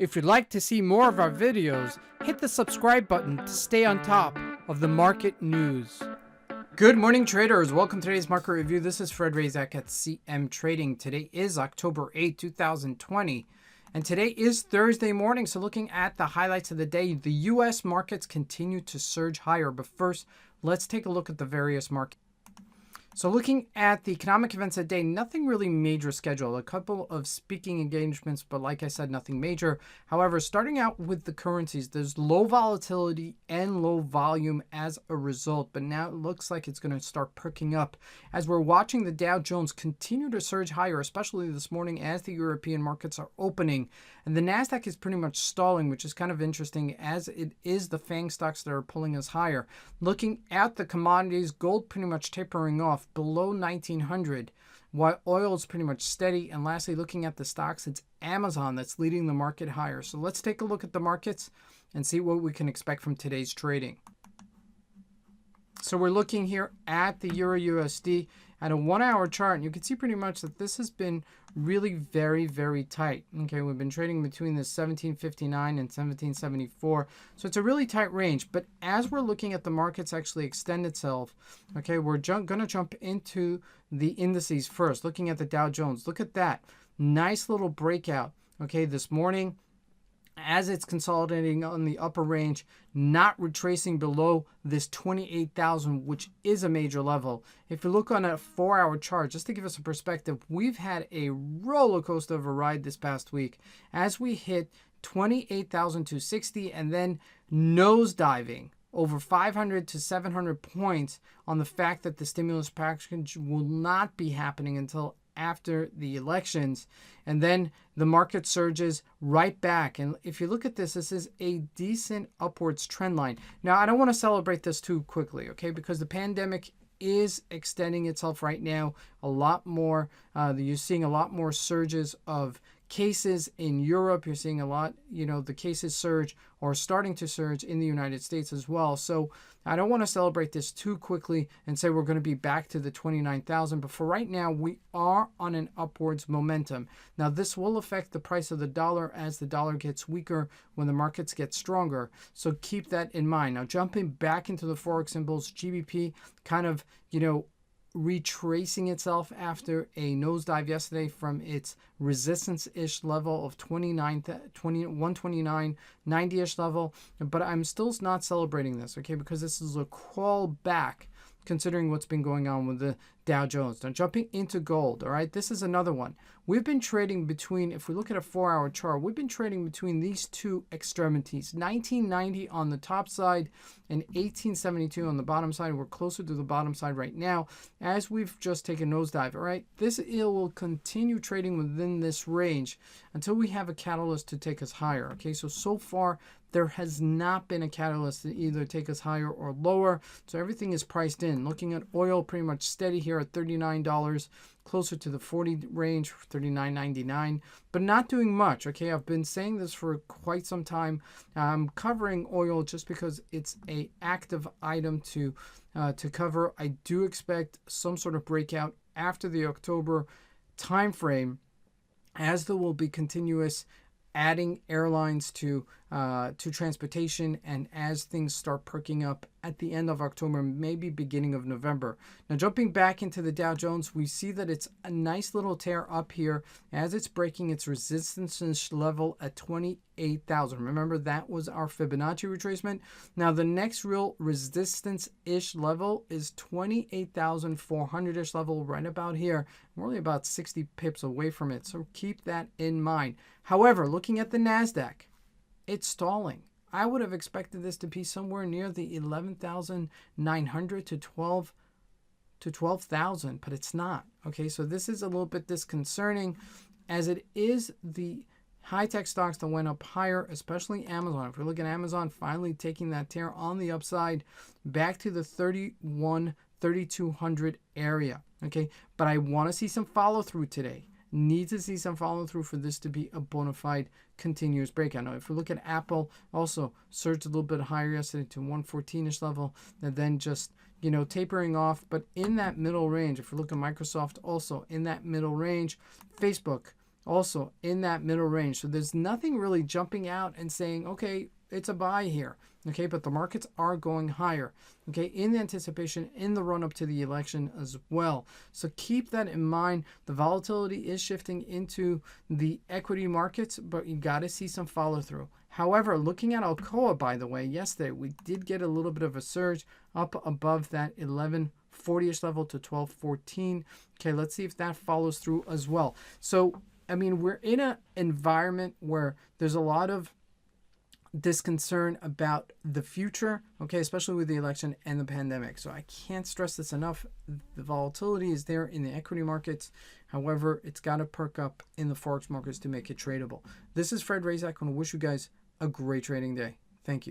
If you'd like to see more of our videos, hit the subscribe button to stay on top of the market news. Good morning, traders. Welcome to today's market review. This is Fred Razak at CMtrading. Today is October 8, 2020, and today is Thursday morning. So looking at the highlights of the day, the U.S. markets continue to surge higher. But first, let's take a look at the various markets. So looking at the economic events of the day, nothing really major scheduled. A couple of speaking engagements, but like I said, nothing major. However, starting out with the currencies, there's low volatility and low volume as a result. But now it looks like it's going to start perking up as we're watching the Dow Jones continue to surge higher, especially this morning as the European markets are opening. And the NASDAQ is pretty much stalling, which is kind of interesting as it is the FANG stocks that are pulling us higher. Looking at the commodities, gold pretty much tapering off below 1900, while oil is pretty much steady. And lastly, looking at the stocks, it's Amazon that's leading the market higher. So let's take a look at the markets and see what we can expect from today's trading. So we're looking here at the Euro USD at a 1 hour chart, and you can see pretty much that this has been really very tight. Okay, we've been trading between the 1759 and 1774, so it's a really tight range. But as we're looking at the markets actually extend itself, okay, we're going to jump into the indices first. Looking at the Dow Jones, look at that nice little breakout, okay, this morning as it's consolidating on the upper range, not retracing below this 28,000, which is a major level. If you look on a 4 hour chart, just to give us a perspective, we've had a roller coaster of a ride this past week as we hit 28,260 and then nosediving over 500 to 700 points on the fact that the stimulus package will not be happening until after the elections, and then the market surges right back. And if you look at this, this is a decent upwards trend line. Now, I don't want to celebrate this too quickly, okay, because the pandemic is extending itself right now a lot more. You're seeing a lot more surges of cases in Europe. You're seeing a lot, the cases surge or starting to surge in the United States as well. So I don't want to celebrate this too quickly and say we're going to be back to the 29,000. But for right now, we are on an upwards momentum. Now, this will affect the price of the dollar as the dollar gets weaker when the markets get stronger. So keep that in mind. Now, jumping back into the Forex symbols, GBP kind of, retracing itself after a nosedive yesterday from its resistance-ish level of 129.90-ish level. But I'm still not celebrating this, okay, because this is a crawl back considering what's been going on with the Dow Jones. Now, jumping into gold, all right, this is another one. We've been trading between, if we look at a 4 hour chart, we've been trading between these two extremities, 1990 on the top side and 1872 on the bottom side. We're closer to the bottom side right now as we've just taken a nosedive, all right? This will continue trading within this range until we have a catalyst to take us higher, okay? So far, there has not been a catalyst to either take us higher or lower. So everything is priced in. Looking at oil, pretty much steady here at $39, closer to the 40 range, $39.99, but not doing much. Okay, I've been saying this for quite some time. I'm covering oil just because it's an active item to cover. I do expect some sort of breakout after the October timeframe, as there will be continuous adding airlines to transportation, and as things start perking up at the end of October, maybe beginning of November. Now, jumping back into the Dow Jones, we see that it's a nice little tear up here as it's breaking its resistance level at 28,000. Remember, that was our Fibonacci retracement. Now, the next real resistance-ish level is 28,400-ish level, right about here. We're only about 60 pips away from it, so keep that in mind. However, looking at the NASDAQ, it's stalling. I would have expected this to be somewhere near the 11,900 to 12,000, but it's not. Okay, so this is a little bit disconcerting, as it is the high-tech stocks that went up higher, especially Amazon. If we look at Amazon finally taking that tear on the upside back to the 3,200 area. Okay, but I want to see some follow-through today. Need to see some follow through for this to be a bona fide continuous breakout. Now, if we look at Apple, also surged a little bit higher yesterday to 114-ish level, and then just, tapering off. But in that middle range, if we look at Microsoft, also in that middle range. Facebook, also in that middle range. So there's nothing really jumping out and saying, okay, it's a buy here. Okay, but the markets are going higher, okay, in anticipation in the run up to the election as well. So keep that in mind. The volatility is shifting into the equity markets, but you got to see some follow through. However, looking at Alcoa, by the way, yesterday we did get a little bit of a surge up above that 1140-ish level to 1214. Okay, let's see if that follows through as well. So, I mean, we're in an environment where there's a lot of this concern about the future, okay, especially with the election and the pandemic. So I can't stress this enough. The volatility is there in the equity markets. However, it's got to perk up in the Forex markets to make it tradable. This is Fred Razak. I want to wish you guys a great trading day. Thank you.